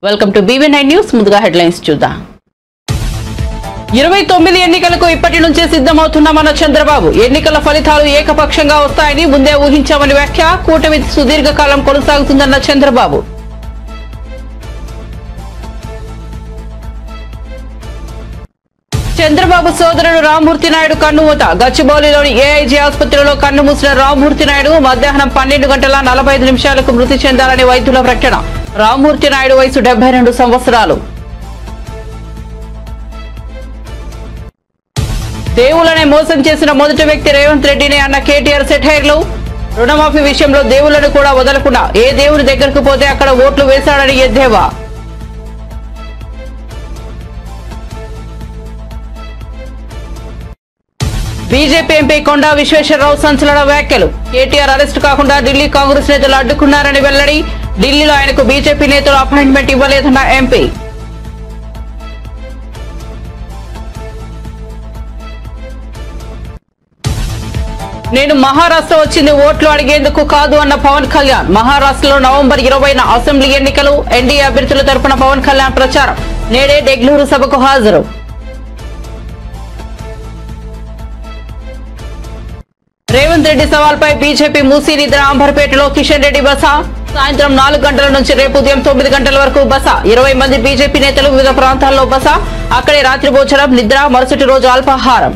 Welcome to BV9 news. ముందుగా headlines చూద్దాం. 29 ఎన్నికలకు ఇప్పటి నుంచే సిద్ధమవుతున్నామన్న చంద్రబాబు. ఎన్నికల ఫలితాలు ఏకపక్షంగా వస్తాయని ముందే ఊహించామని వ్యాఖ్య. కూటమి సుదీర్ఘకాలం కొనసాగుతుందన్న చంద్రబాబు. చంద్రబాబు సోదరుడు రామ్మూర్తి నాయుడు కన్నుమూత. గచ్చిబౌలిలోని ఏఐజీ ఆసుపత్రిలో కన్నుమూసిన రామ్మూర్తి నాయుడు మధ్యాహ్నం 12:45 మృతి చెందాలని వైద్యుల ప్రకటన. రామ్మూర్తి నాయుడు వయసు 72 సంవత్సరాలు. దేవుళ్లనే మోసం చేసిన మొదటి వ్యక్తి రేవంత్ రెడ్డినే అన్న కేటీఆర్ సెటైర్లు. రుణమాఫీ విషయంలో దేవుళ్లను కూడా వదలకుండా ఏ దేవుని దగ్గరకు పోతే అక్కడ ఓట్లు వేశాడని ఎద్దేవా. బీజేపీ ఎంపీ కొండా విశ్వేశ్వరరావు సంచలన వ్యాఖ్యలు. కేటీఆర్ అరెస్టు కాకుండా ఢిల్లీ కాంగ్రెస్ నేతలు అడ్డుకున్నారని వెల్లడి. ఢిల్లీలో ఆయనకు బీజేపీ నేతలు అపాయింట్మెంట్ ఇవ్వలేదన్న ఎంపీ. నేను మహారాష్ట్ర వచ్చింది ఓట్లు అడిగేందుకు కాదు అన్న పవన్ కళ్యాణ్. మహారాష్ట్రలో నవంబర్ 20న అసెంబ్లీ ఎన్నికలు. ఎన్డీఏ అభ్యర్థుల తరపున పవన్ కళ్యాణ్ ప్రచారం. నేడే డెగ్లూరు సభకు హాజరు. రేవంత్ రెడ్డి సవాల్పై బీజేపీ మూసీ నిద్ర. అంబర్పేటలో కిషన్ రెడ్డి బస. సాయంత్రం 4 గంటల నుంచి రేపు ఉదయం 9 గంటల వరకు బస. 20 మంది బీజేపీ నేతలు వివిధ ప్రాంతాల్లో బస. అక్కడే రాత్రి భోజనం, నిద్ర, మరుసటి రోజు అల్పాహారం.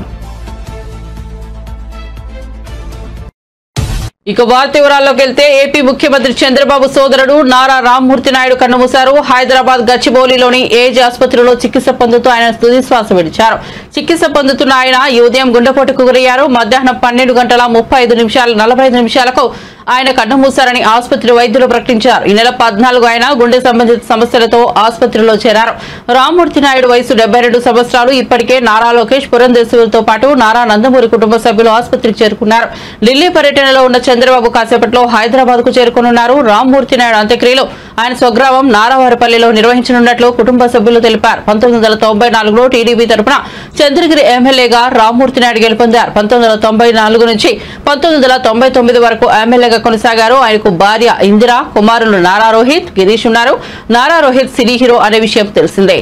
ఇక వార్త వివరాల్లోకి వెళ్తే ఏపీ ముఖ్యమంత్రి చంద్రబాబు సోదరుడు నారా రామ్మూర్తి నాయుడు కన్నుమూశారు. హైదరాబాద్ గచ్చిబౌలిలోని ఏజ్ ఆసుపత్రిలో చికిత్స పొందుతూ ఆయన తుది శ్వాస విడిచారు. చికిత్స పొందుతున్న ఆయన ఈ ఉదయం గుండెపోటుకు గురయ్యారు. మధ్యాహ్నం 12:45 ఆయన కన్నుమూశారని ఆసుపత్రి వైద్యులు ప్రకటించారు. ఈ నెల 14 ఆయన గుండె సంబంధిత సమస్యలతో ఆసుపత్రిలో చేరారు. రామ్మూర్తి నాయుడు వయసు 72 సంవత్సరాలు. ఇప్పటికే నారా లోకేష్, పురంధేశ్వరులతో పాటు నారా నందమూరి కుటుంబ సభ్యులు ఆసుపత్రికి చేరుకున్నారు. ఢిల్లీ పర్యటనలో ఉన్న చంద్రబాబు కాసేపట్లో హైదరాబాద్ కు చేరుకున్నారు. రామ్మూర్తి నాయుడు అంత్యక్రియలు ఆయన స్వగ్రామం నారావారిపల్లిలో నిర్వహించనున్నట్లు కుటుంబ సభ్యులు తెలిపారు. 1994లో టీడీపీ తరపున చంద్రగిరి ఎమ్మెల్యేగా రామ్మూర్తి నాయుడు గెలుపొందారు. 1994 నుంచి 1999 వరకు ఎమ్మెల్యేగా కొనసాగారు. ఆయనకు భార్య ఇందిరా, కుమారులు నారా రోహిత్, గిరీష్ ఉన్నారు. నారా రోహిత్ సినీ హీరో అనే విషయం తెలిసిందే.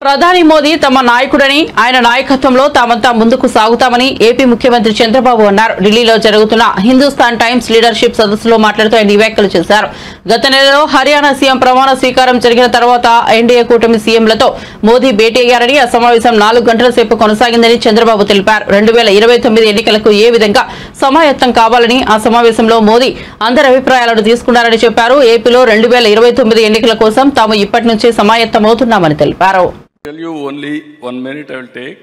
ప్రధాని మోదీ తమ నాయకుడని, ఆయన నాయకత్వంలో తామంతా ముందుకు సాగుతామని ఏపీ ముఖ్యమంత్రి చంద్రబాబు అన్నారు. ఢిల్లీలో జరుగుతున్న హిందుస్థాన్ టైమ్స్ లీడర్షిప్ సదస్సులో మాట్లాడుతూ ఆయన ఈ వ్యాఖ్యలు చేశారు. గత నెలలో హర్యానా సీఎం ప్రమాణ స్వీకారం జరిగిన తర్వాత ఎన్డీఏ కూటమి సీఎంలతో మోదీ భేటీ అయ్యారని, ఆ సమావేశం 4 గంటల సేపు కొనసాగిందని చంద్రబాబు తెలిపారు. 2029 ఎన్నికలకు ఏ విధంగా సమాయత్తం కావాలని ఆ సమావేశంలో మోదీ అందరి అభిప్రాయాలను తీసుకున్నారని చెప్పారు. ఏపీలో 2029 ఎన్నికల కోసం తాము ఇప్పటి నుంచే సమాయత్తమవుతున్నామని తెలిపారు. Tell you only 1 minute I will take.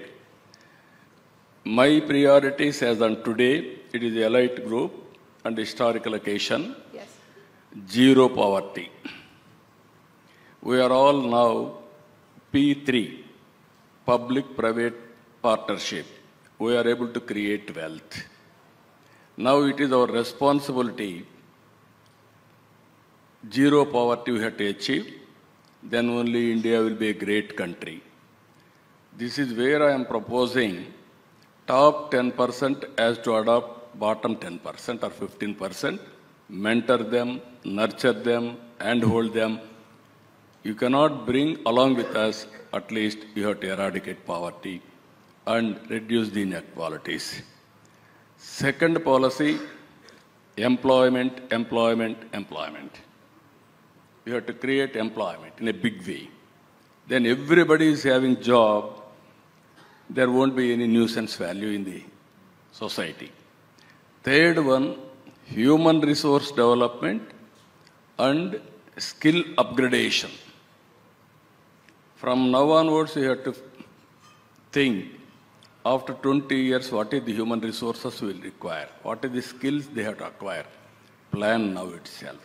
My priorities as on today, it is the elite group and historical occasion. Yes. Zero poverty. We are all now P3, public-private partnership. We are able to create wealth. Now it is our responsibility. Zero poverty we have to achieve. Then only India will be a great country. This is where I am proposing top 10% as to adopt bottom 10% or 15%, mentor them, nurture them, and hold them. You cannot bring along with us, at least you have to eradicate poverty and reduce the inequalities. Second policy, employment, employment, employment. You have to create employment in a big way. Then everybody is having job. There won't be any nuisance value in the society. Third one, human resource development and skill upgradation. From now onwards, you have to think after 20 years, what is the human resources will require? What are the skills they have to acquire? Plan now itself.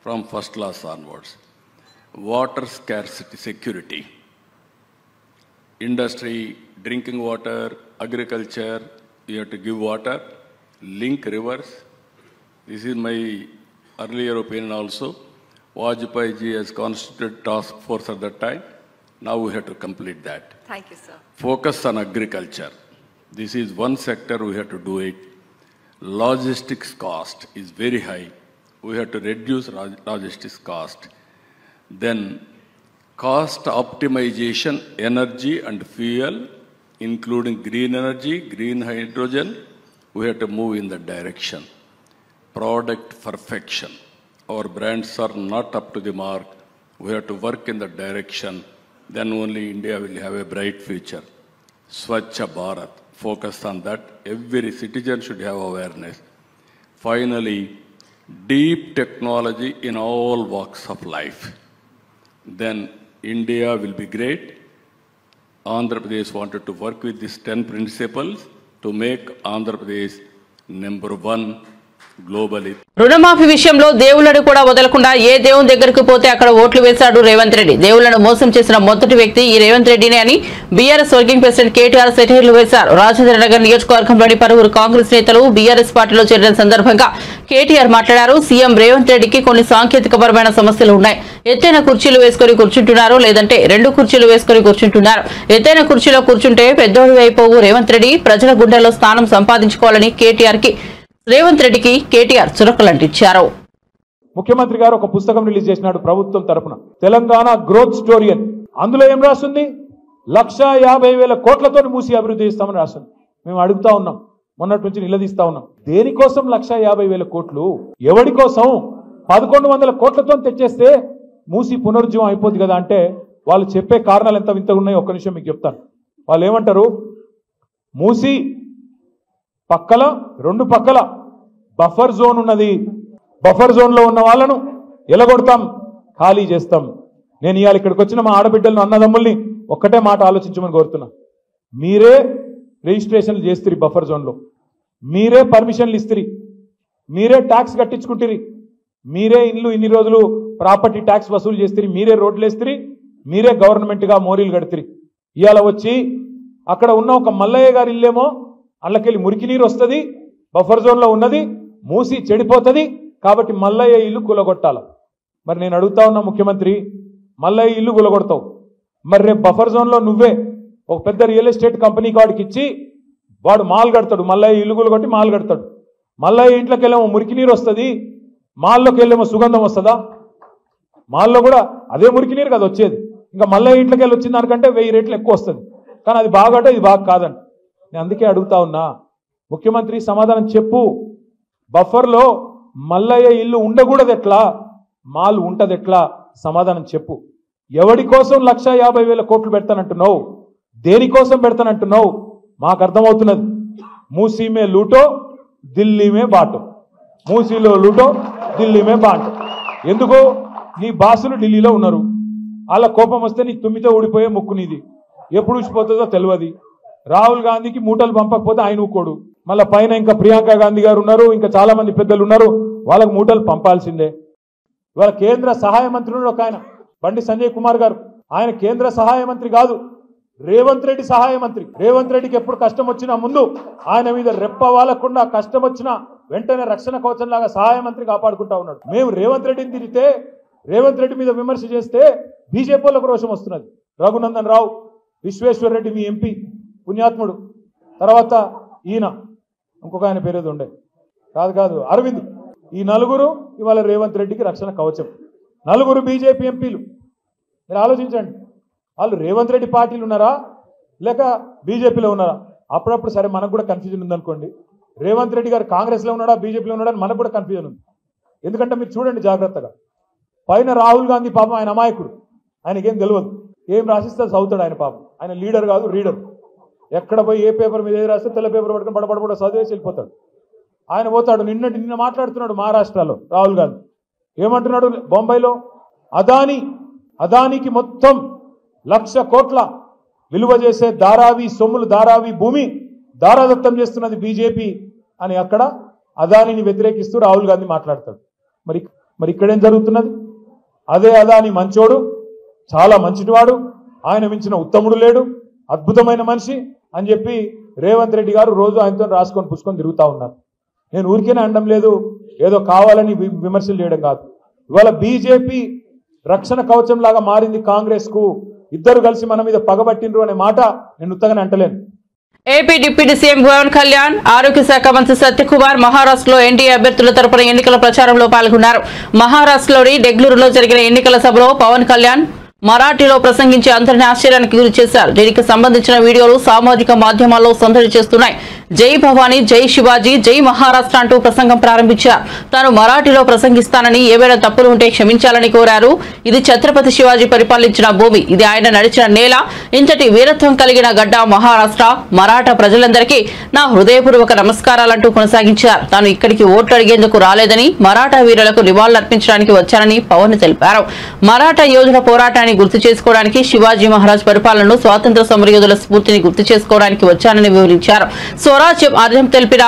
From first class onwards. Water scarcity, security, industry, drinking water, agriculture, you have to give water, link rivers. This is my earlier opinion also. Vajpayee ji has constituted task force at that time. Now we have to complete that. Thank you, sir. Focus on agriculture. This is one sector we have to do it. Logistics cost is very high. We have to reduce logistics cost. Then cost optimization, energy and fuel, including green energy, green hydrogen, we have to move in that direction. Product perfection. Our brands are not up to the mark. We have to work in that direction. Then only India will have a bright future. Swachh Bharat. Focus on that. Every citizen should have awareness. Finally, deep technology in all walks of life. Then India will be great. Andhra Pradesh wanted to work with these 10 principles to make Andhra Pradesh number 1 globally. రుణమాఫీ విషయంలో దేవుళ్లను కూడా వదలకుండా ఏ దేవుని దగ్గరకు పోతే అక్కడ ఓట్లు వేశాడు రేవంత్ రెడ్డి. దేవుళ్లను మోసం చేసిన మొదటి వ్యక్తి ఈ రేవంత్ రెడ్డినే అని బీఆర్ఎస్ వర్కింగ్ ప్రెసిడెంట్ కేటీఆర్ సెటైర్లు వేశారు. రాజేంద్రనగర్ నియోజకవర్గంలోని పలువురు కాంగ్రెస్ నేతలు బీఆర్ఎస్ పార్టీలో చేరిన సందర్భంగా కేటీఆర్ మాట్లాడారు. సీఎం రేవంత్ రెడ్డికి కొన్ని సాంకేతికపరమైన సమస్యలు ఉన్నాయి. ఎత్తైన కుర్చీలు వేసుకుని కూర్చుంటున్నారు, లేదంటే 2 కుర్చీలు వేసుకుని కూర్చుంటున్నారు. ఎత్తైన కుర్చీలో కూర్చుంటే పెద్దోడు అయిపోవు రేవంత్ రెడ్డి ప్రజల గుండెల్లో స్థానం సంపాదించుకోవాలని రేవంత్ రెడ్డికి కేటీఆర్ చురకలంటించారు. ముఖ్యమంత్రి గారు ఒక పుస్తకం రిలీజ్ చేసినాడు ప్రభుత్వం తరపున, తెలంగాణ గ్రోత్ స్టోరీ అని. అందులో ఏం రాస్తుంది? 1,50,000 కోట్లతో మూసి అభివృద్ధి చేస్తామని రాస్తుంది. మేము అడుగుతా ఉన్నాం, మొన్నటి నుంచి నిలదీస్తా ఉన్నాం, దేనికోసం 1,50,000 కోట్లు? ఎవడి కోసం? 1,100 కోట్లతో తెచ్చేస్తే మూసి పునరుజ్జీవం అయిపోద్ది కదా అంటే వాళ్ళు చెప్పే కారణాలు ఎంత వింతగా ఉన్నాయో ఒక్క నిమిషం మీకు చెప్తాను. వాళ్ళు ఏమంటారు? మూసి పక్కల 2 పక్కల బఫర్ జోన్ ఉన్నది, బఫర్ జోన్ లో ఉన్న వాళ్ళను ఎలగొడతాం, ఖాళీ చేస్తాం. నేను ఇవాళ ఇక్కడికి వచ్చిన మా ఆడబిడ్డలను అన్నదమ్ముల్ని ఒక్కటే మాట ఆలోచించమని కోరుతున్నా. మీరే రిజిస్ట్రేషన్లు చేస్తురి, బఫర్ జోన్లో మీరే పర్మిషన్లు ఇస్తురి, మీరే ట్యాక్స్ కట్టించుకుంటురి, మీరే ఇన్ని రోజులు ప్రాపర్టీ ట్యాక్స్ వసూలు చేస్తురి, మీరే రోడ్లు వేస్తురి, మీరే గవర్నమెంట్గా మోరీలు కడుతురి. ఇవాళ వచ్చి అక్కడ ఉన్న ఒక మల్లయ్య గారి ఇల్లేమో అళ్ళకెళ్ళి మురికి నీరు వస్తుంది, బఫర్ జోన్లో ఉన్నది, మూసి చెడిపోతుంది, కాబట్టి మల్లయ్య ఇల్లు కూలగొట్టాల. మరి నేను అడుగుతా ఉన్నా ముఖ్యమంత్రి, మల్లయ్య ఇల్లు కూలగొడతావు, మరి రేపు బఫర్ జోన్లో నువ్వే ఒక పెద్ద రియల్ ఎస్టేట్ కంపెనీకి వాడికి ఇచ్చి వాడు మాల్ కడతాడు, మల్లయ్య ఇల్లు కూలగొట్టి మాల్ కడతాడు. మల్లయ్య ఇంట్లోకి వెళ్ళేమో మురికి నీరు వస్తుంది, మాల్లోకి వెళ్ళేమో సుగంధం వస్తుందా? మాల్లో కూడా అదే మురికి నీరు కదా వచ్చేది. ఇంకా మల్లయ్య ఇంట్లోకి వెళ్ళి వచ్చిన దానికంటే 1000 రెట్లు ఎక్కువ వస్తుంది. కానీ అది బాగా ఇది బాగా కాదంట. నేను అందుకే అడుగుతా ఉన్నా, ముఖ్యమంత్రి సమాధానం చెప్పు. బఫర్లో మల్లయ్య ఇల్లు ఉండకూడదు ఎట్లా, మాల్ ఉంటది ఎట్లా? సమాధానం చెప్పు. ఎవడి కోసం 1,50,000 కోట్లు పెడతానంటున్నావు? దేనికోసం పెడతానంటున్నావు? మాకు అర్థమవుతున్నది. మూసీ మే లూటో ఢిల్లీ మే బాటో, మూసీలో లూటో ఢిల్లీ మే బాటో. ఎందుకు? నీ బాసులు ఢిల్లీలో ఉన్నారు, వాళ్ళ కోపం వస్తే నీ తుమ్మితో ఊడిపోయే ముక్కు నీది, ఎప్పుడు ఊసిపోతుందో తెలియదు. రాహుల్ గాంధీకి మూటలు పంపకపోతే ఆయన ఊకోడు, మళ్ళీ పైన ఇంకా ప్రియాంక గాంధీ గారు ఉన్నారు, ఇంకా చాలా మంది పెద్దలు ఉన్నారు, వాళ్ళకు మూటలు పంపాల్సిందే. ఇవాళ కేంద్ర సహాయ మంత్రి ఉన్నాడు ఒక ఆయన, బండి సంజయ్ కుమార్ గారు. ఆయన కేంద్ర సహాయ మంత్రి కాదు, రేవంత్ రెడ్డి సహాయ మంత్రి. రేవంత్ రెడ్డికి ఎప్పుడు కష్టం వచ్చినా ముందు ఆయన మీద రెప్ప వాలకుండా, కష్టం వచ్చినా వెంటనే రక్షణ కవచం లాగా సహాయ మంత్రి కాపాడుకుంటా ఉన్నాడు. మేము రేవంత్ రెడ్డిని తిరిగితే, రేవంత్ రెడ్డి మీద విమర్శ చేస్తే బీజేపీలకు రోషం వస్తున్నది. రఘునందన్ రావు, విశ్వేశ్వర్ రెడ్డి మీ ఎంపీ పుణ్యాత్ముడు, తర్వాత ఈయన ఇంకొక ఆయన పేరేది ఉండే కాదు అరవింద్, ఈ నలుగురు ఇవాళ రేవంత్ రెడ్డికి రక్షణ కవచం. నలుగురు బీజేపీ ఎంపీలు. మీరు ఆలోచించండి, వాళ్ళు రేవంత్ రెడ్డి పార్టీలు ఉన్నారా లేక బీజేపీలో ఉన్నారా? అప్పుడప్పుడు సరే మనకు కూడా కన్ఫ్యూజన్ ఉందనుకోండి, రేవంత్ రెడ్డి గారు కాంగ్రెస్లో ఉన్నాడా బీజేపీలో ఉన్నాడా అని మనకు కూడా కన్ఫ్యూజన్ ఉంది. ఎందుకంటే మీరు చూడండి జాగ్రత్తగా, పైన రాహుల్ గాంధీ పాపం ఆయన అమాయకుడు, ఆయనకేం తెలియదు, ఏం రాసిస్తే చదువుతాడు ఆయన పాపం. ఆయన లీడర్ కాదు, రీడర్. ఎక్కడ పోయి ఏ పేపర్ మీద ఏది రాస్తే తెల్ల పేపర్ పట్టుకుని పడపడపడ చదివేసి వెళ్ళిపోతాడు. ఆయన పోతాడు. నిన్న మాట్లాడుతున్నాడు మహారాష్ట్రలో రాహుల్ గాంధీ. ఏమంటున్నాడు? బొంబాయిలో అదానికి మొత్తం 1,00,000 కోట్ల విలువ చేసే ధారావి సొమ్ములు, ధారావి భూమి దారాదత్తం చేస్తున్నది బీజేపీ అని అక్కడ అదానిని వ్యతిరేకిస్తూ రాహుల్ గాంధీ మాట్లాడతాడు. మరి ఇక్కడేం జరుగుతున్నది? అదే అదాని మంచోడు, చాలా మంచిటివాడు, ఆయన మించిన ఉత్తముడు లేడు, అద్భుతమైన మనిషి అని చెప్పి రేవంత్ రెడ్డి గారు రోజు ఆయనతో రాసుకొని పుచ్చుకొని తిరుగుతూ ఉన్నారు. నేను ఊరికేనే అనడం లేదు, ఏదో కావాలని విమర్శలు చేయడం కాదు. ఇవాళ బీజేపీ రక్షణ కవచం లాగా మారింది కాంగ్రెస్ కు. ఇద్దరు కలిసి మన మీద పగబట్టిండ్రు అనే మాట నేను ఉత్తగానే అంటలేను. AP deputy CM Pawan Kalyan, ఆరోగ్య శాఖ మంత్రి సత్యకుమార్ మహారాష్ట్రలో ఎన్డీఏ అభ్యర్థుల తరపున ఎన్నికల ప్రచారంలో పాల్గొన్నారు. మహారాష్ట్రలోని డెగ్లూరులో జరిగిన ఎన్నికల సభలో పవన్ కళ్యాణ్ మరాఠీలో ప్రసంగించి అందరిని ఆశ్చర్యానికి గురి చేశారు. దీనికి సంబంధించిన వీడియోలు సామాజిక మాధ్యమాల్లో సందడి చేస్తున్నాయి. జై భవానీ, జై శివాజీ, జై మహారాష్ట్ర అంటూ ప్రసంగం ప్రారంభించారు. తాను మరాఠీలో ప్రసంగిస్తానని, ఏవైనా తప్పులు ఉంటే క్షమించాలని కోరారు. ఇది ఛత్రపతి శివాజీ పరిపాలించిన భూమి, ఇది ఆయన నడిచిన నేల, ఇంతటి వీరత్వం కలిగిన గడ్డ మహారాష్ట్ర. మరాఠా ప్రజలందరికీ నా హృదయపూర్వక నమస్కారాలంటూ కొనసాగించారు. తాను ఇక్కడికి ఓట్లు అడిగేందుకు రాలేదని, మరాఠా వీరులకు నివాళులర్పించడానికి వచ్చానని పవన్ తెలిపారు. మరాఠా యోధుల పోరాటాన్ని గుర్తు చేసుకోవడానికి, శివాజీ మహారాజ్ పరిపాలనను, స్వాతంత్ర సమరయోధుల స్ఫూర్తిని గుర్తు చేసుకోవడానికి వచ్చానని వివరించారు. స్వరాజ్యం అర్థం తెలిపిన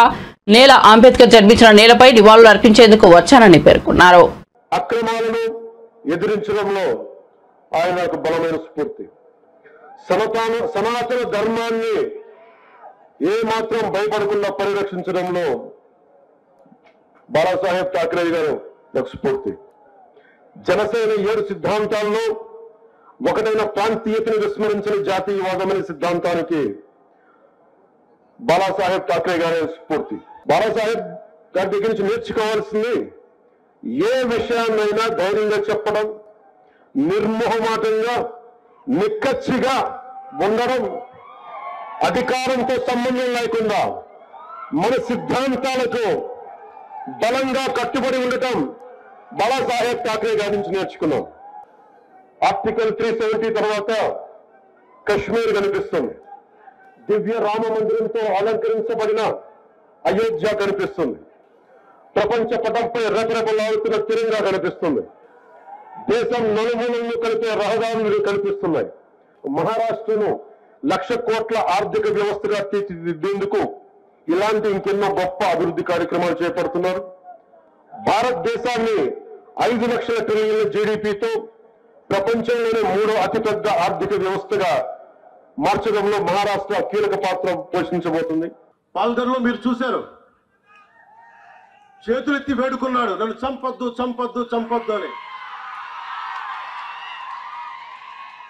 నేల, అంబేద్కర్ జన్మించిన నేలపై నివాళులు అర్పించేందుకు వచ్చానని పేర్కొన్నారు. అక్రమాలను ఎదిరించడంలో ఆయన ఒక బలమైన స్ఫూర్తి. సనాతన ధర్మాన్ని ఏ మాత్రం భయపడకుండా పరిరక్షించడంలో బాలాసాహెబ్ ఠాక్రే గారు ఒక స్ఫూర్తి. జనసేన 7 సిద్ధాంతాల్లో ఒకటైన ప్రాంతీయతను విస్మరించిన జాతీయవాదం అనే సిద్ధాంతానికి బాలాసాహెబ్ ఠాక్రే గారి స్ఫూర్తి. బాలాసాహెబ్ గారి దగ్గర నుంచి నేర్చుకోవాల్సింది ఏ విషయాన్నైనా ధైర్యంగా చెప్పడం, నిర్మోహమాటంగా నిక్కచ్చిగా ఉండడం, అధికారంతో సంబంధం లేకుండా మన సిద్ధాంతాలకు బలంగా కట్టుబడి ఉండటం బాలాసాహెబ్ ఠాక్రే గారి నుంచి నేర్చుకున్నాం. ఆర్టికల్ 370 తర్వాత కశ్మీర్ కనిపిస్తుంది. దివ్య రామ మందిరంతో అలంకరించబడిన అయోధ్య కనిపిస్తుంది. ప్రపంచ పటంపై రెపరెపలాడుతున్న తిరంగా కనిపిస్తుంది. దేశం నలుమూలలను కలిపే రహదారులు కనిపిస్తున్నాయి. మహారాష్ట్రను 1,00,000 కోట్ల ఆర్థిక వ్యవస్థగా తీర్చిదిద్దేందుకు ఇలాంటి ఇంకెన్నో గొప్ప అభివృద్ధి కార్యక్రమాలు చేపడుతున్నారు. భారతదేశాన్ని 5 లక్షల ట్రిలియన్ల జీడీపీతో ప్రపంచంలోనే 3వ అతిపెద్ద ఆర్థిక వ్యవస్థగా మార్చడంలో మహారాష్ట్ర కీలక పాత్ర పోషించబోతుంది. పాల్ఘర్లో మీరు చూశారు, చేతులెత్తి వేడుకున్నాడు, నన్ను చంపొద్దు చంపొద్దు చంపొద్దు అని.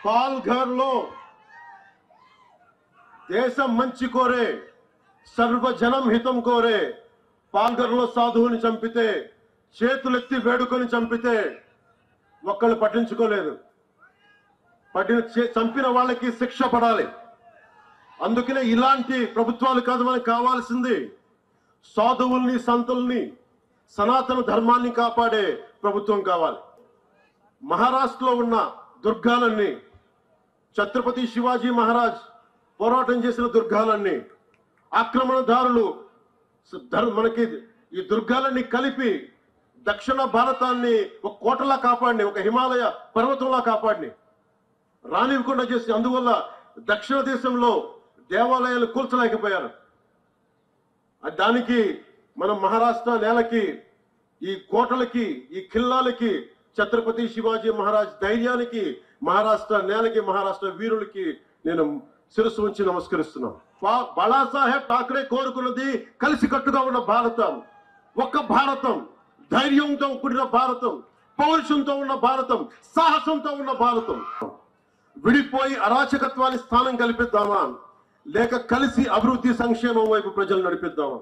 పాల్ఘర్లో దేశం మంచి కోరే, సర్వజనం హితం కోరే పాల్ఘర్లో సాధువుని చంపితే, చేతులెత్తి వేడుకొని చంపితే ఒక్కళ్ళు పట్టించుకోలేదు. చంపిన వాళ్ళకి శిక్ష పడాలి. అందుకనే ఇలాంటి ప్రభుత్వాలు కాదు మనకు కావాల్సింది. సాధువుల్ని, సంతుల్ని, సనాతన ధర్మాన్ని కాపాడే ప్రభుత్వం కావాలి. మహారాష్ట్రలో ఉన్న దుర్గాలన్నీ, ఛత్రపతి శివాజీ మహారాజ్ పోరాటం చేసిన దుర్గాలన్నీ, ఆక్రమణదారులు మనకి ఈ దుర్గాలన్నీ కలిపి దక్షిణ భారతాన్ని ఒక కోటలా కాపాడిని, ఒక హిమాలయ పర్వతంలా కాపాడిని, రానివ్వకుండా చేసి. అందువల్ల దక్షిణ దేశంలో దేవాలయాలు కూల్చలేకపోయారు. దానికి మనం మహారాష్ట్ర నేలకి, ఈ కోటలకి, ఈ ఖిల్లాలకి, ఛత్రపతి శివాజీ మహారాజ్ ధైర్యానికి, మహారాష్ట్ర నేలకి, మహారాష్ట్ర వీరులకి నేను శిరస్సు ఉంచి నమస్కరిస్తున్నాను. బాలాసాహెబ్ ఠాక్రే కోరుకున్నది కలిసికట్టుగా ఉన్న భారతం, ఒక్క భారతం, ధైర్యంతో కూడిన భారతం, పౌరుషంతో ఉన్న భారతం, సాహసంతో ఉన్న భారతం. విడిపోయి అరాచకత్వాన్ని స్థానం కల్పిద్దామా, లేక కలిసి అభివృద్ధి సంక్షేమం వైపు ప్రజలు నడిపిద్దామా?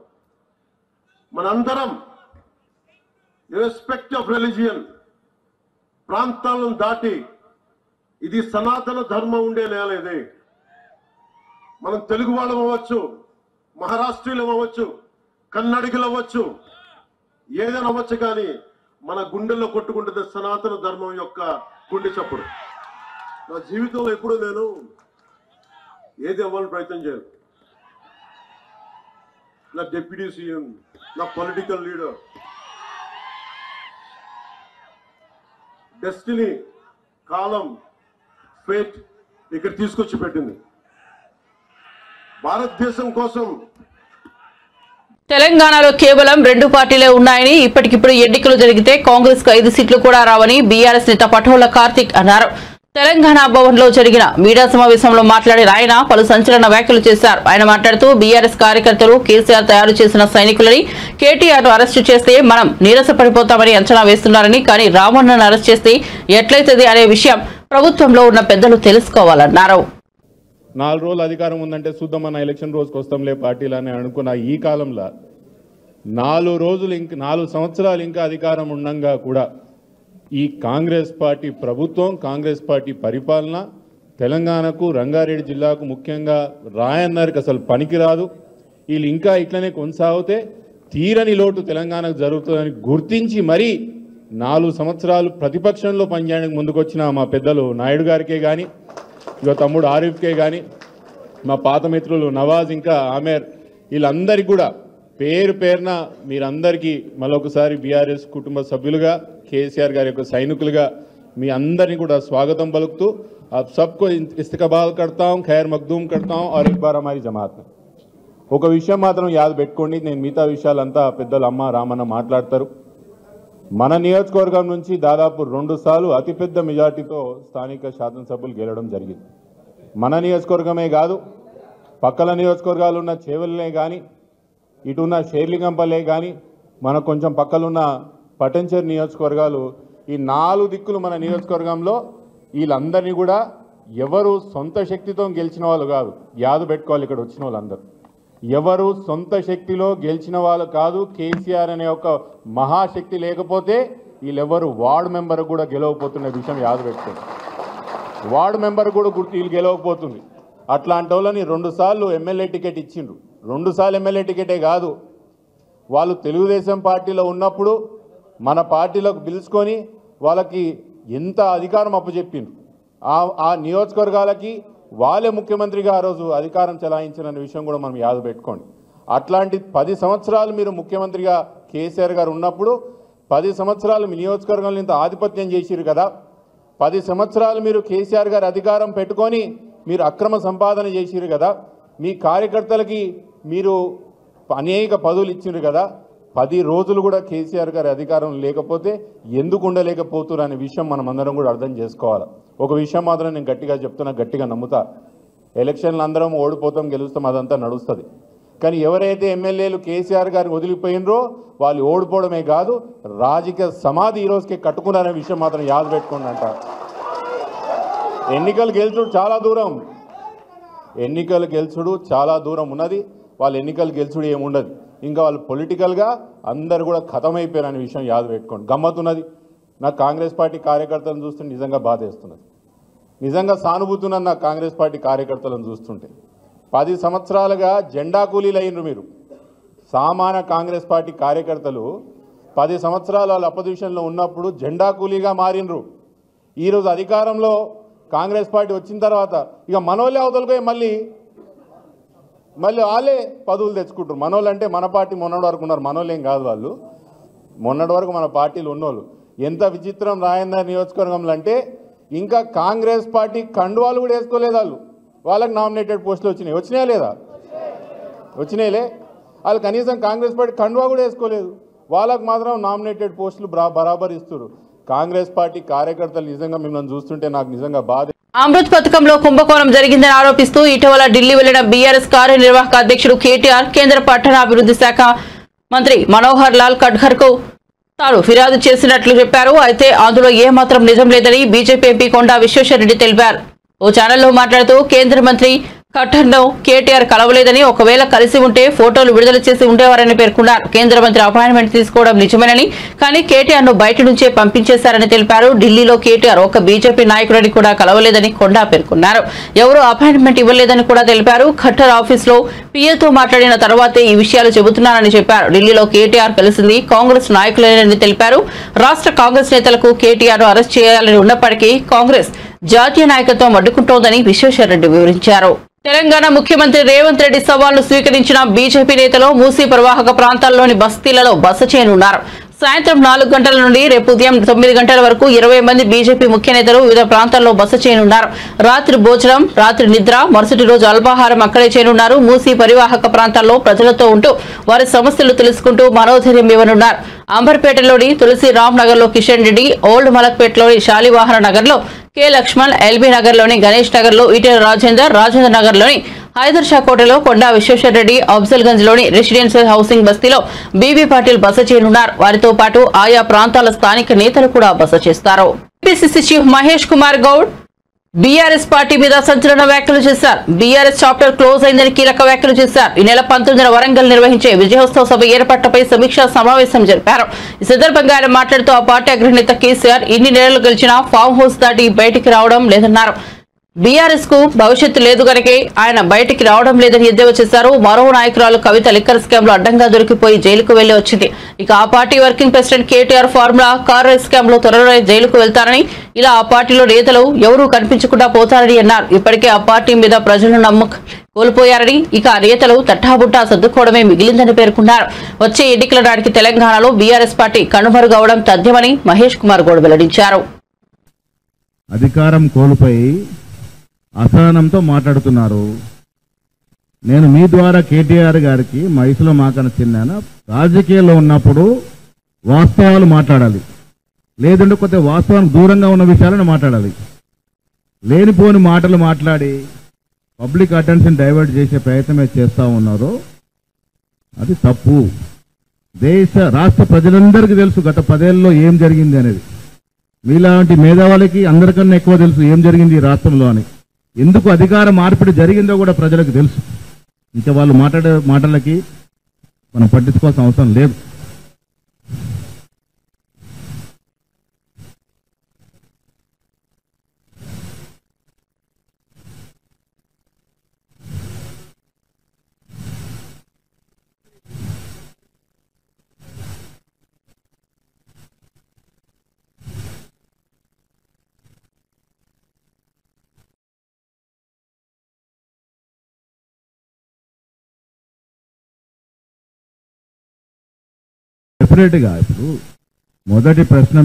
మనందరం ఇర్రెస్పెక్ట్ ఆఫ్ రిలీజియన్, ప్రాంతాలను దాటి, ఇది సనాతన ధర్మం ఉండే నేల ఇది. మనం తెలుగు వాళ్ళం అవ్వచ్చు, మహారాష్ట్రీయులం అవ్వచ్చు, కన్నడిగులు అవ్వచ్చు, ఏదైనా అవ్వచ్చు, కానీ మన గుండెల్లో కొట్టుకుంటుంది సనాతన ధర్మం యొక్క గుండె చప్పుడు. నా జీవితంలో ఎప్పుడు నేను ఏది అవ్వాలని ప్రయత్నం చేయను. నా డిప్యూటీ సీఎం, నా పొలిటికల్ లీడర్, డెస్టినీ, కాలం, ఫేట్ ఇక్కడ తీసుకొచ్చి పెట్టింది. భారతదేశం కోసం తెలంగాణలో కేవలం 2 పార్టీలే ఉన్నాయని, ఇప్పటికిప్పుడు ఎన్నికలు జరిగితే కాంగ్రెస్ కు 5 సీట్లు కూడా రావని బీఆర్ఎస్ నేత పటోల కార్తిక్ అన్నారు. తెలంగాణ భవన్ లో జరిగిన మీడియా సమావేశంలో మాట్లాడిన ఆయన పలు సంచలన వ్యాఖ్యలు చేశారు. ఆయన మాట్లాడుతూ బీఆర్ఎస్ కార్యకర్తలు కేసీఆర్ తయారు చేసిన సైనికులని కేటీఆర్ ను అరెస్టు చేస్తే మనం నీరసపడిపోతామని అంచనా వేస్తున్నారని, కానీ రామన్నను అరెస్ట్ చేస్తే ఎట్లయితది అనే విషయం ప్రభుత్వంలో ఉన్న పెద్దలు తెలుసుకోవాలన్నారు. 4 రోజులు అధికారం ఉందంటే చూద్దామన్న ఎలక్షన్ రోజుకి వస్తాంలే పార్టీలని అనుకున్న ఈ కాలంలో 4 సంవత్సరాలు ఇంకా అధికారం ఉండంగా కూడా ఈ కాంగ్రెస్ పార్టీ ప్రభుత్వం, కాంగ్రెస్ పార్టీ పరిపాలన తెలంగాణకు, రంగారెడ్డి జిల్లాకు, ముఖ్యంగా రాయన్నరికి అసలు పనికిరాదు. వీళ్ళు ఇంకా ఇట్లనే కొనసాగితే తీరని లోటు తెలంగాణకు జరుగుతుందని గుర్తించి మరీ 4 సంవత్సరాలు ప్రతిపక్షంలో పనిచేయడానికి ముందుకొచ్చిన మా పెద్దలు నాయుడు గారికే కానీ, ఇక తమ్ముడు ఆరిఫ్కే కానీ, మా పాత మిత్రులు నవాజ్, ఇంకా ఆమెర్, వీళ్ళందరికీ కూడా పేరు పేరున మీరందరికీ మరొకసారి బీఆర్ఎస్ కుటుంబ సభ్యులుగా, కేసీఆర్ గారి యొక్క సైనికులుగా మీ అందరినీ కూడా స్వాగతం పలుకుతూ आप सबको इस्तकबाल करता हूँ, खैर मखदूम करता हूँ और एक बार हमारी जमात में ఒక విషయం మాత్రం యాద పెట్టుకోండి. నేను మిగతా విషయాలంతా పెద్దలు అమ్మ రామన్న మాట్లాడతారు. మన నియోజకవర్గం నుంచి దాదాపు 2 సార్లు అతిపెద్ద మెజార్టీతో స్థానిక శాసనసభ్యులు గెలవడం జరిగింది. మన నియోజకవర్గమే కాదు, పక్కల నియోజకవర్గాలు ఉన్న చేవెళ్ళే కానీ, ఇటున్న షేర్లింగంపల్లే కానీ, మన కొంచెం పక్కలున్న పటంచేరు నియోజకవర్గాలు, ఈ 4 దిక్కులు మన నియోజకవర్గంలో వీళ్ళందరినీ కూడా ఎవరు సొంత శక్తితో గెలిచిన వాళ్ళు కాదు. యాద పెట్టుకోవాలి, ఇక్కడ వచ్చిన వాళ్ళందరూ ఎవరు సొంత శక్తిలో గెలిచిన వాళ్ళు కాదు. కేసీఆర్ అనే ఒక మహాశక్తి లేకపోతే వీళ్ళెవరు వార్డు మెంబర్ కూడా గెలవకపోతున్న విషయం యాద పెట్టుకోండి. వార్డు మెంబర్ కూడా వీళ్ళు గెలవకపోతుంది. అట్లాంటి వాళ్ళని 2 సార్లు ఎమ్మెల్యే టికెట్ ఇచ్చిండ్రు. 2 సార్లు ఎమ్మెల్యే టికెటే కాదు, వాళ్ళు తెలుగుదేశం పార్టీలో ఉన్నప్పుడు మన పార్టీలోకి పిలుచుకొని వాళ్ళకి ఎంత అధికారం అప్పచెప్పిండ్రు. ఆ నియోజకవర్గాలకి వాళ్ళే ముఖ్యమంత్రిగా ఆ రోజు అధికారం చెలాయించిన విషయం కూడా మనం యాద పెట్టుకోండి. అట్లాంటి 10 సంవత్సరాలు మీరు ముఖ్యమంత్రిగా కేసీఆర్ గారు ఉన్నప్పుడు 10 సంవత్సరాలు మీ నియోజకవర్గంలో ఇంత ఆధిపత్యం చేసిరు కదా. 10 సంవత్సరాలు మీరు కేసీఆర్ గారు అధికారం పెట్టుకొని మీరు అక్రమ సంపాదన చేసిరు కదా. మీ కార్యకర్తలకి మీరు అనేక పదవులు ఇచ్చిరు కదా. 10 రోజులు కూడా కేసీఆర్ గారి అధికారం లేకపోతే ఎందుకు ఉండలేకపోతున్నారు అనే విషయం మనం అందరం కూడా అర్థం చేసుకోవాలి. ఒక విషయం మాత్రం నేను గట్టిగా చెప్తున్నా, గట్టిగా నమ్ముతా, ఎలక్షన్లు అందరం ఓడిపోతాం గెలుస్తాం అదంతా నడుస్తుంది. కానీ ఎవరైతే ఎమ్మెల్యేలు కేసీఆర్ గారిని వదిలిపోయినరో వాళ్ళు ఓడిపోవడమే కాదు, రాజకీయ సమాధి ఈ రోజుకి కట్టుకున్నారనే విషయం మాత్రం యాద పెట్టుకోండి అంట. ఎన్నికలు గెలుచుడు చాలా దూరం, ఎన్నికలు గెలుచుడు చాలా దూరం ఉన్నది. వాళ్ళు ఎన్నికలు గెలుచుడు ఏముండదు, ఇంకా వాళ్ళు పొలిటికల్గా అందరు కూడా ఖతమైపోయారనే విషయం యాద పెట్టుకోండి. గమ్మత్తున్నది, నాకు కాంగ్రెస్ పార్టీ కార్యకర్తలను చూస్తుంటే నిజంగా బాధ వేస్తున్నది, నిజంగా సానుభూతి ఉన్నది నాకు కాంగ్రెస్ పార్టీ కార్యకర్తలను చూస్తుంటే. 10 సంవత్సరాలుగా జెండా కూలీలు అయినరు మీరు. సామాన్య కాంగ్రెస్ పార్టీ కార్యకర్తలు 10 సంవత్సరాలు వాళ్ళు అపోజిషన్లో ఉన్నప్పుడు జెండా కూలీగా మారినరు. ఈరోజు అధికారంలో కాంగ్రెస్ పార్టీ వచ్చిన తర్వాత ఇక మనోళ్ళే అవతలపోయి మళ్ళీ వాళ్ళే పదవులు తెచ్చుకుంటారు. మనోళ్ళు అంటే మన పార్టీ మొన్నటి వరకు ఉన్నారు, మనోళ్ళు ఏం కాదు వాళ్ళు, మొన్నటి వరకు మన పార్టీలు ఉన్నోళ్ళు. ఎంత విచిత్రం రాయందర్ నియోజకవర్గంలో అంటే ఇంకా కాంగ్రెస్ పార్టీ కండువాలు కూడా వేసుకోలేదు వాళ్ళు. వాళ్ళకి నామినేటెడ్ పోస్టులు వచ్చినాయా లేదా? వచ్చినాయిలే. వాళ్ళు కనీసం కాంగ్రెస్ పార్టీ కండువా కూడా వేసుకోలేదు, వాళ్ళకు మాత్రం నామినేటెడ్ పోస్టులు బరాబర్ ఇస్తారు. కాంగ్రెస్ పార్టీ కార్యకర్తలు నిజంగా మిమ్మల్ని చూస్తుంటే నాకు నిజంగా బాధ. అమృత్ పథకంలో కుంభకోణం జరిగిందని ఆరోపిస్తూ ఇటీవల ఢిల్లీ వెళ్లిన బీఆర్ఎస్ కార్యనిర్వాహక అధ్యక్షుడు కేటీఆర్ కేంద్ర పట్టణాభివృద్ధి శాఖ మంత్రి మనోహర్ లాల్ ఖట్టర్ కు తాను ఫిర్యాదు చేసినట్లు చెప్పారు. అయితే అందులో ఏమాత్రం నిజం లేదని బీజేపీ ఎంపీ కొండా విశ్వేశ్వరరెడ్డి తెలిపారు. ఓ ఛానల్లో మాట్లాడుతూ కేంద్ర మంత్రి ఖట్టర్ను కేటీఆర్ కలవలేదని, ఒకవేళ కలిసి ఉంటే ఫోటోలు విడుదల చేసి ఉండేవారని పేర్కొన్నారు. కేంద్ర మంత్రి అపాయింట్మెంట్ తీసుకోవడం నిజమేనని, కానీ కేటీఆర్ ను బయట నుంచే పంపించేశారని తెలిపారు. ఢిల్లీలో కేటీఆర్ ఒక బీజేపీ నాయకుడిని కూడా కలవలేదని కొండా పేర్కొన్నారు. ఎవరూ అపాయింట్మెంట్ ఇవ్వలేదని కూడా తెలిపారు. ఖట్టర్ ఆఫీసులో పీఏతో మాట్లాడిన తర్వాతే ఈ విషయాలు చెబుతున్నారని చెప్పారు. ఢిల్లీలో కేటీఆర్ కలిసింది కాంగ్రెస్ నాయకులేనని తెలిపారు. రాష్ట్ర కాంగ్రెస్ నేతలకు కేటీఆర్ ను అరెస్ట్ చేయాలని ఉన్నప్పటికీ కాంగ్రెస్ జాతీయ నాయకత్వం అడ్డుకుంటోందని విశ్వేశ్వరరెడ్డి వివరించారు. తెలంగాణ ముఖ్యమంత్రి రేవంత్ రెడ్డి సవాల్ను స్వీకరించిన బీజేపీ నేతలు మూసీ ప్రవాహక ప్రాంతాల్లోని బస్తీలలో బస చేయనున్నారు. సాయంత్రం 4 గంటల నుండి రేపు ఉదయం 9 గంటల వరకు 20 మంది బీజేపీ ముఖ్య నేతలు వివిధ ప్రాంతాల్లో బస చేయనున్నారు. రాత్రి భోజనం, రాత్రి నిద్ర, మరుసటి రోజు అల్పాహారం అక్కడే చేయనున్నారు. మూసీ పరివాహక ప్రాంతాల్లో ప్రజలతో ఉంటూ వారి సమస్యలు తెలుసుకుంటూ మనోధైర్యం ఇవ్వనున్నారు. అంబర్పేటలోని తులసి రామ్ నగర్ లో కిషన్ రెడ్డి, ఓల్డ్ మలక్పేటలోని శాలివాహన నగర్ లో కె లక్ష్మణ్, ఎల్బీ నగర్ లోని గణేష్ నగర్ లో ఈటెల రాజేందర్, రాజేంద్ర నగర్ లోని హైదర్ షా కోటలో కొండా విశ్వేశ్వరరెడ్డి, అఫ్జల్గంజ్ లోని రెసిడెన్షియల్ హౌసింగ్ బస్తీలో బీబీ పాటిల్ బస చేయనున్నారు. వారితో పాటు ఆయా ప్రాంతాల స్థానిక నేతలు కూడా బస చేస్తారు. PCC chief Mahesh Kumar Goud BRS party మీద సంచలన వ్యాఖ్యలు చేశారు. బీఆర్ఎస్ చాప్టర్ క్లోజ్ అయిందని కీలక వ్యాఖ్యలు చేశారు. ఈ నెల 19న వరంగల్ నిర్వహించే విజయోత్సవ సభ ఏర్పాట్లపై సమీక్షా సమావేశం జరిపారు. ఈ సందర్భంగా ఆయన మాట్లాడుతూ ఆ పార్టీ అగ్రనేత కేసీఆర్ ఇన్ని నెలలు గెలిచినా ఫామ్ హౌస్ దాటి బయటికి రావడం లేదన్నారు. బీఆర్ఎస్ కు భవిష్యత్తు లేదు గనకే ఆయన బయటికి రావడం లేదని ఎద్దేవా చేశారు. మరో నాయకురాలు కవిత లిక్కర్ స్కామ్ లో అడ్డంగా దొరికిపోయి జైలుకు వెళ్లి వచ్చింది. ఇక ఆ party working president KTR formula curd rice scam లో త్వరలో జైలుకు వెళ్తారని, ఇలా ఆ పార్టీలో నేతలు ఎవరూ కనిపించకుండా పోతారని అన్నారు. ఇప్పటికే ఆ పార్టీ మీద ప్రజలు నమ్మకం కోల్పోయారని, ఇక ఆ నేతలు తట్టాబుట్టా సర్దుకోవడమే మిగిలిందని పేర్కొన్నారు. వచ్చే ఎన్నికల నాటికి తెలంగాణలో బీఆర్ఎస్ పార్టీ కనుమరుగవడం తథ్యమని మహేష్ కుమార్ గౌడ్ వెల్లడించారు. అధికారం కోల్పోయి అసహనంతో మాట్లాడుతున్నారు. నేను మీ ద్వారా కేటీఆర్ గారికి వయసులో మాకన్నా చిన్నాను, రాజకీయాల్లో ఉన్నప్పుడు వాస్తవాలు మాట్లాడాలి, లేదంటే కొద్దిగా వాస్తవానికి దూరంగా ఉన్న విషయాలను మాట్లాడాలి. లేనిపోని మాటలు మాట్లాడి పబ్లిక్ అటెన్షన్ డైవర్ట్ చేసే ప్రయత్నమే చేస్తూ ఉన్నారు. అది తప్పు. రాష్ట్ర ప్రజలందరికీ తెలుసు గత 10 ఏళ్లలో ఏం జరిగింది అనేది. మీలాంటి మేధావులకి అందరికన్నా ఎక్కువ తెలుసు ఏం జరిగింది ఈ రాష్ట్రంలో అని. ఎందుకు అధికార మార్పిడి జరిగిందో కూడా ప్రజలకు తెలుసు. ఇంకా వాళ్ళు మాట్లాడే మాటలకి మనం పట్టించుకోవాల్సిన అవసరం లేదు. డెఫినెట్గా ఇప్పుడు మొదటి ప్రశ్న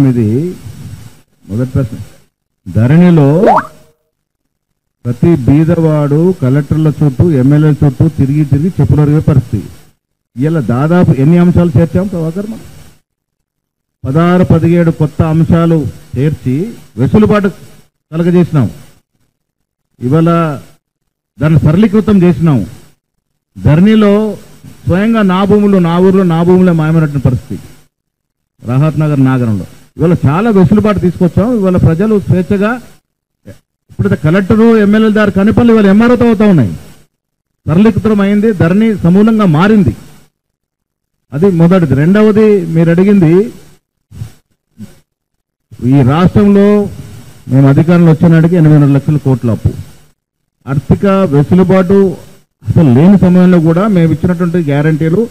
ధరణిలో ప్రతి బీదవాడు కలెక్టర్ల చుట్టూ ఎమ్మెల్యేల చుట్టూ తిరిగి చెప్పులరిగే పరిస్థితి. ఇలా దాదాపు ఎన్ని అంశాలు చేర్చాం ప్రభాకర్? మనం 16-17 కొత్త అంశాలు చేర్చి వెసులుబాటు కలగజేసినాం. ఇవాళ దాన్ని సరళీకృతం చేసినాం. ధరణిలో స్వయంగా నా భూములు నా ఊర్లో నా భూములే మాయమైనటువంటి పరిస్థితి రాహత్ నగర్ నాగరంలో. ఇవాళ చాలా వెసులుబాటు తీసుకొచ్చాం. ఇవాళ ప్రజలు స్వేచ్ఛగా ఇప్పుడైతే కలెక్టరు ఎమ్మెల్యేల దారి కనిపల్లి ఇవాళ ఎంఆర్ఓతో అవుతా ఉన్నాయి. సరళీకృతం అయింది, ధరణి సమూలంగా మారింది. అది మొదటిది. రెండవది మీరు అడిగింది, ఈ రాష్ట్రంలో మేము అధికారంలో వచ్చినాడికి 800 లక్షల కోట్ల అప్పు. ఆర్థిక వెసులుబాటు అసలు లేని సమయంలో కూడా మేము ఇచ్చినటువంటి గ్యారంటీలు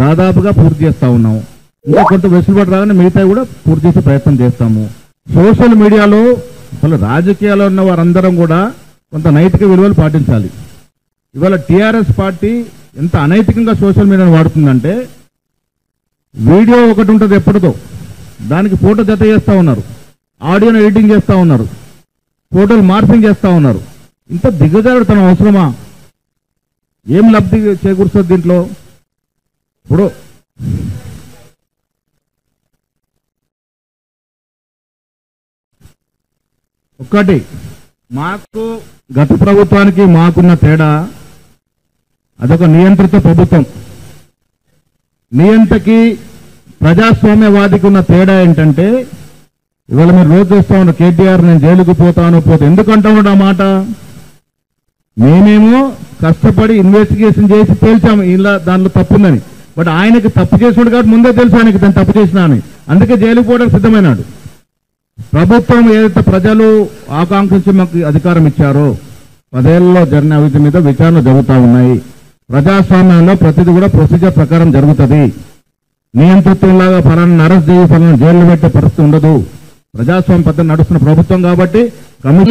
దాదాపుగా పూర్తి చేస్తా ఉన్నాము. ఇంకా కొంత వెసులుబాటు రాగానే మిగతా కూడా పూర్తి చేసే ప్రయత్నం చేస్తాము. సోషల్ మీడియాలో అసలు రాజకీయాల్లో ఉన్న వారందరం కూడా కొంత నైతిక విలువలు పాటించాలి. ఇవాళ టీఆర్ఎస్ పార్టీ ఎంత అనైతికంగా సోషల్ మీడియాను వాడుతుందంటే, వీడియో ఒకటి ఉంటుంది ఎప్పటిదో, దానికి ఫోటో జత చేస్తూ ఉన్నారు, ఆడియోను ఎడిటింగ్ చేస్తూ ఉన్నారు, ఫోటోలు మార్పింగ్ చేస్తూ ఉన్నారు. ఇంత దిగజారుతనం అవసరమా? ఏం లబ్ధి చేకూరుస్తుంది దీంట్లో? ఇప్పుడు ఒక్కటి, మాకు గత ప్రభుత్వానికి మాకున్న తేడా, అదొక నియంత్రిత ప్రభుత్వం. నియంత్రకి ప్రజాస్వామ్యవాదికి ఉన్న తేడా ఏంటంటే, ఇవాళ మీరు రోజు చూస్తా ఉన్నారు కేటీఆర్ నేను జైలుకు పోతాను ఎందుకంటా ఉన్నాడు ఆ మాట. మేమేమో కష్టపడి ఇన్వెస్టిగేషన్ చేసి తేల్చాము ఇలా దాంట్లో తప్పుందని. బట్ ఆయనకి తప్పు చేసాడు కాబట్టి ముందే తెలుసు ఆయనకి దాన్ని తప్పు చేసినా అని. అందుకే జైలుకు పోవడానికి సిద్ధమైనాడు. ప్రభుత్వం ఏదైతే ప్రజలు ఆకాంక్షించి మాకు అధికారం ఇచ్చారో 10 ఏళ్లలో జరిగిన అవినీతి మీద విచారణ జరుగుతూ ఉన్నాయి. ప్రజాస్వామ్యంలో ప్రతిదీ కూడా ప్రొసీజర్ ప్రకారం జరుగుతుంది. నియంతృత్వంలాగా ఫలాన్ని అరెస్ట్ చేసి ఫలాన్ని జైలు పెట్టే పరిస్థితి ఉండదు. ప్రజాస్వామ్య పద్ధతి నడుస్తున్న ప్రభుత్వం కాబట్టి.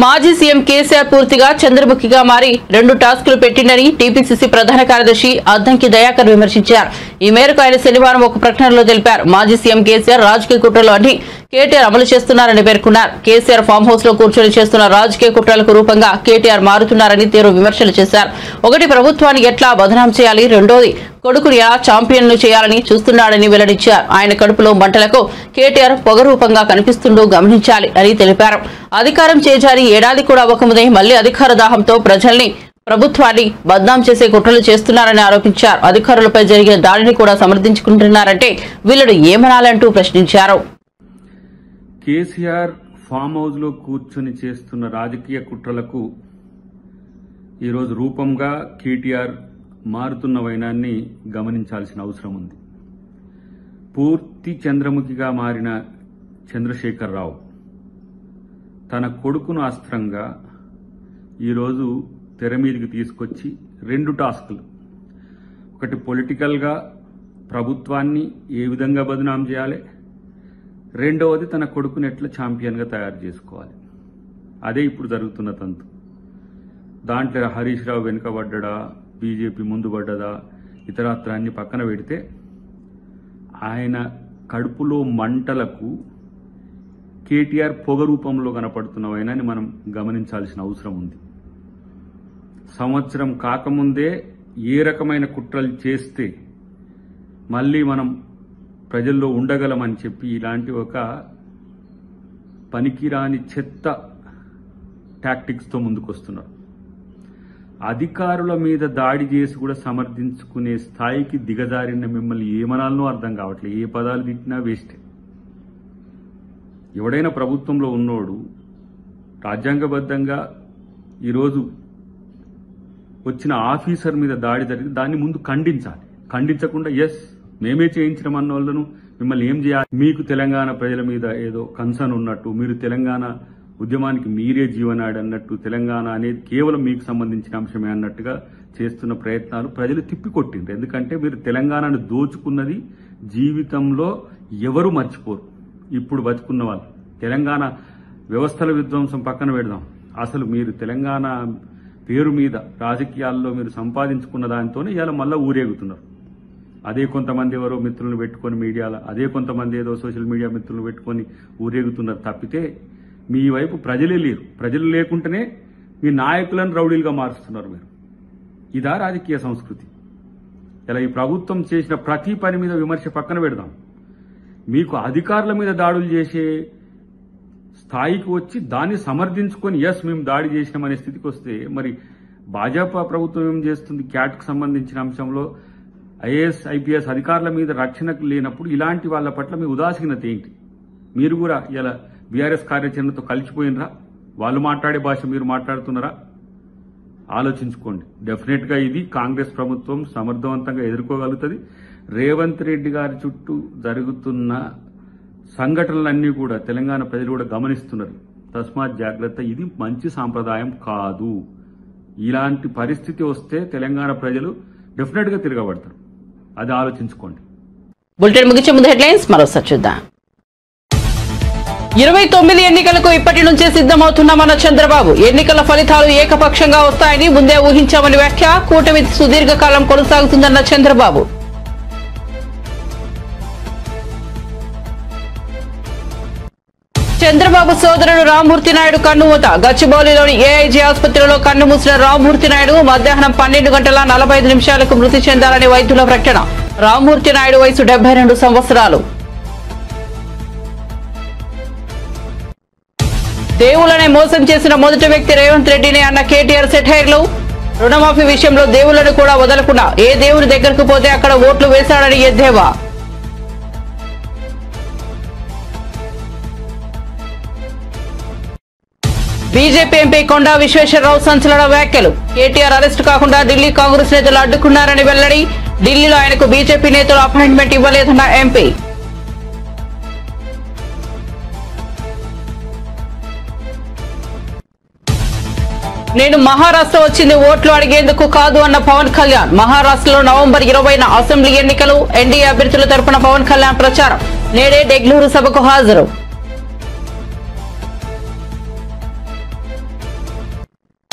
మాజీ సీఎం కేసీఆర్ పూర్తిగా చంద్రముఖిగా మారి 2 టాస్కులు పెట్టిందని టీపీసీసీ ప్రధాన కార్యదర్శి అద్దంకి దయాకర్ విమర్శించారు. ఈ మేరకు ఆయన శనివారం ఒక ప్రకటనలో తెలిపారు. మాజీ సీఎం కేసీఆర్ రాజకీయ కుట్రలు అన్ని కేటీఆర్ అమలు చేస్తున్నారని పేర్కొన్నారు. కేసీఆర్ ఫామ్ హౌస్ లో కూర్చొని చేస్తున్న రాజకీయ కుట్రలకు రూపంగా కేటీఆర్ మారుతున్నారని తీవ్ర విమర్శలు చేశారు. ఒకటి, ప్రభుత్వాన్ని ఎట్లా బదనాం చేయాలి, రెండోది కొడుకుని ఎలా ఛాంపియన్ ను చేయాలని చూస్తున్నాడని వెల్లడించారు. ఆయన కడుపులో మంటలకు కేటీఆర్ పొగ రూపంగా కనిపిస్తుండో గమనించాలి అని తెలిపారు. అధికారం చేజారి ఏడాది కూడా అవ్వకముందే మళ్లీ అధికార దాహంతో ప్రజల్ని ప్రభుత్వాన్ని బద్నాం చేసే కుట్రలు చేస్తున్నారని ఆరోపించారు. అధికారులపై జరిగిన దాడిని కూడా సమర్థించుకుంటున్నారంటే వీళ్ళను ఏమనాలంటూ ప్రశ్నించారు. కేసీఆర్ ఫామ్ హౌస్లో కూర్చొని చేస్తున్న రాజకీయ కుట్రలకు ఈరోజు రూపంగా కేటీఆర్ మారుతున్న వైనాన్ని గమనించాల్సిన అవసరం ఉంది. పూర్తి చంద్రముఖిగా మారిన చంద్రశేఖరరావు తన కొడుకును అస్త్రంగా ఈరోజు తెర మీదకి తీసుకొచ్చి 2 టాస్కులు, ఒకటి పొలిటికల్గా ప్రభుత్వాన్ని ఏ విధంగా బదనాం చేయాలి, రెండవది తన కొడుకుని ఎట్లా ఛాంపియన్గా తయారు చేసుకోవాలి. అదే ఇప్పుడు జరుగుతున్న తంతు. దాంట్లో హరీష్ రావు వెనుకబడ్డా, బీజేపీ ముందు పడ్డదా, ఇతరత్రాన్ని పక్కన పెడితే ఆయన కడుపులో మంటలకు కేటీఆర్ పొగ రూపంలో కనపడుతున్నవైనాని మనం గమనించాల్సిన అవసరం ఉంది. సంవత్సరం కాకముందే ఏ రకమైన కుట్రలు చేస్తే మళ్ళీ మనం ప్రజల్లో ఉండగలమని చెప్పి ఇలాంటి ఒక పనికిరాని చెత్త టాక్టిక్స్తో ముందుకొస్తున్నారు. అధికారుల మీద దాడి చేసి కూడా సమర్థించుకునే స్థాయికి దిగజారిన మిమ్మల్ని ఏమనాలనో అర్థం కావట్లేదు. ఏ పదాలు తిట్టినా వేస్టే. ఎవడైనా ప్రభుత్వంలో ఉన్నోడు రాజ్యాంగబద్ధంగా ఈరోజు వచ్చిన ఆఫీసర్ మీద దాడి జరిగి దాన్ని ముందు ఖండించాలి. ఖండించకుండా ఎస్ మేమే చేయించడం అన్న వాళ్ళను మిమ్మల్ని ఏం చేయాలి, మీకు తెలంగాణ ప్రజల మీద ఏదో కన్సర్న్ ఉన్నట్టు, మీరు తెలంగాణ ఉద్యమానికి మీరే జీవనాడి అన్నట్టు, తెలంగాణ అనేది కేవలం మీకు సంబంధించిన అంశమే అన్నట్టుగా చేస్తున్న ప్రయత్నాలు ప్రజలు తిప్పికొట్టిండ్రు. ఎందుకంటే మీరు తెలంగాణను దోచుకున్నది జీవితంలో ఎవరు మర్చిపోరు. ఇప్పుడు బతుకున్న వాళ్ళు తెలంగాణ వ్యవస్థల విధ్వంసం పక్కన పెడదాం, అసలు మీరు తెలంగాణ పేరు మీద రాజకీయాల్లో మీరు సంపాదించుకున్న దానితోనే ఇలా మళ్ళా ఊరేగుతున్నారు. అదే కొంతమంది ఎవరో మిత్రులను పెట్టుకొని మీడియాలో, అదే కొంతమంది ఏదో సోషల్ మీడియా మిత్రులను పెట్టుకొని ఊరేగుతున్నారు తప్పితే మీ వైపు ప్రజలే లేరు. ప్రజలు లేకుంటేనే మీ నాయకులను రౌడీలుగా మారుస్తున్నారు మీరు. ఇదా రాజకీయ సంస్కృతి? ఇలా ఈ ప్రభుత్వం చేసిన ప్రతి పని మీద విమర్శ పక్కన పెడదాం, మీకు అధికారుల మీద దాడులు చేసే స్థాయికి వచ్చి దాన్ని సమర్థించుకొని ఎస్ మేము దాడి చేసినామనే స్థితికి వస్తే మరి భాజపా ప్రభుత్వం ఏం చేస్తుంది? క్యాట్కు సంబంధించిన అంశంలో ఐఏఎస్ ఐపీఎస్ అధికారుల మీద రక్షణకు లేనప్పుడు ఇలాంటి వాళ్ళ పట్ల మీ ఉదాసీనత ఏంటి? మీరు కూడా ఇలా బీఆర్ఎస్ కార్యాచరణతో కలిసిపోయినరా? వాళ్ళు మాట్లాడే భాష మీరు మాట్లాడుతున్నారా? ఆలోచించుకోండి. డెఫినెట్గా ఇది కాంగ్రెస్ ప్రభుత్వం సమర్థవంతంగా ఎదుర్కోగలుగుతుంది. రేవంత్ రెడ్డి గారి చుట్టూ జరుగుతున్న సంఘటనలన్నీ కూడా తెలంగాణ ప్రజలు కూడా గమనిస్తున్నారు. తస్మాత్ జాగ్రత్త, ఇది మంచి సాంప్రదాయం కాదు. ఇలాంటి పరిస్థితి వస్తే తెలంగాణ ప్రజలు డెఫినెట్గా తిరగబడతారు. అది ఆలోచించుకోండి. బులెటిన్ ముగించే ముందు హెడ్లైన్స్ మరోసారి చూద్దాం. 29 ఎన్నికలకు ఇప్పటి నుంచే సిద్ధమవుతున్నామన్న చంద్రబాబు. ఎన్నికల ఫలితాలు ఏకపక్షంగా వస్తాయని ముందే ఊహించామని వ్యాఖ్య. కూటమి సుదీర్ఘకాలం కొనసాగుతుందన్న చంద్రబాబు. చంద్రబాబు సోదరుడు రామ్మూర్తి నాయుడు కన్నుమూత. గచ్చిబౌలిలోని ఏఐజీ ఆసుపత్రిలో కన్నుమూసిన రామ్మూర్తి నాయుడు మధ్యాహ్నం 12:45 మృతి చెందాలని వైద్యుల ప్రకటన. రామ్మూర్తి నాయుడు వయసు 72 సంవత్సరాలు. దేవుళ్లనే మోసం చేసిన మొదటి వ్యక్తి రేవంత్ రెడ్డిని అన్న కేటీఆర్ సెటైర్లు. రుణమాఫీ విషయంలో దేవుళ్లను కూడా వదలకుండా ఏ దేవుని దగ్గరకు పోతే అక్కడ ఓట్లు వేశాడని ఎద్దేవా. బీజేపీ ఎంపీ కొండా విశ్వేశ్వరరావు సంచలన వ్యాఖ్యలు. కేటీఆర్ అరెస్టు కాకుండా ఢిల్లీ కాంగ్రెస్ నేతలు అడ్డుకున్నారని వెల్లడి. ఢిల్లీలో ఆయనకు బీజేపీ నేతలు అపాయింట్మెంట్ ఇవ్వలేదన్న ఎంపీ. నేను మహారాష్ట్ర వచ్చింది ఓట్లు అడిగేందుకు కాదు అన్న పవన్ కళ్యాణ్. మహారాష్ట్రలో నవంబర్ 20న అసెంబ్లీ ఎన్నికలు. ఎన్డీఏ అభ్యర్థుల తరపున పవన్ కళ్యాణ్ ప్రచారం. నేడే డెగ్లూరు సభకు హాజరు.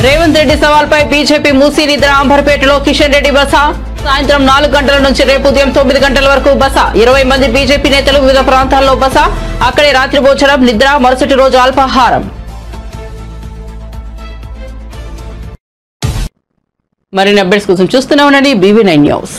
రేవంత్ రెడ్డి సవాల్పై బీజేపీ మూసీ నిద్ర. అంబర్పేటలో కిషన్ రెడ్డి బస. సాయంత్రం 4 గంటల నుంచి రేపు ఉదయం 9 గంటల వరకు బస. 20 మంది బీజేపీ నేతలు వివిధ ప్రాంతాల్లో బస. అక్కడే రాత్రి భోజనం, నిద్ర, మరుసటి రోజు అల్పాహారం. మరిన్ని అప్డేట్స్ కోసం చూస్తూనే ఉండండి BV9 న్యూస్.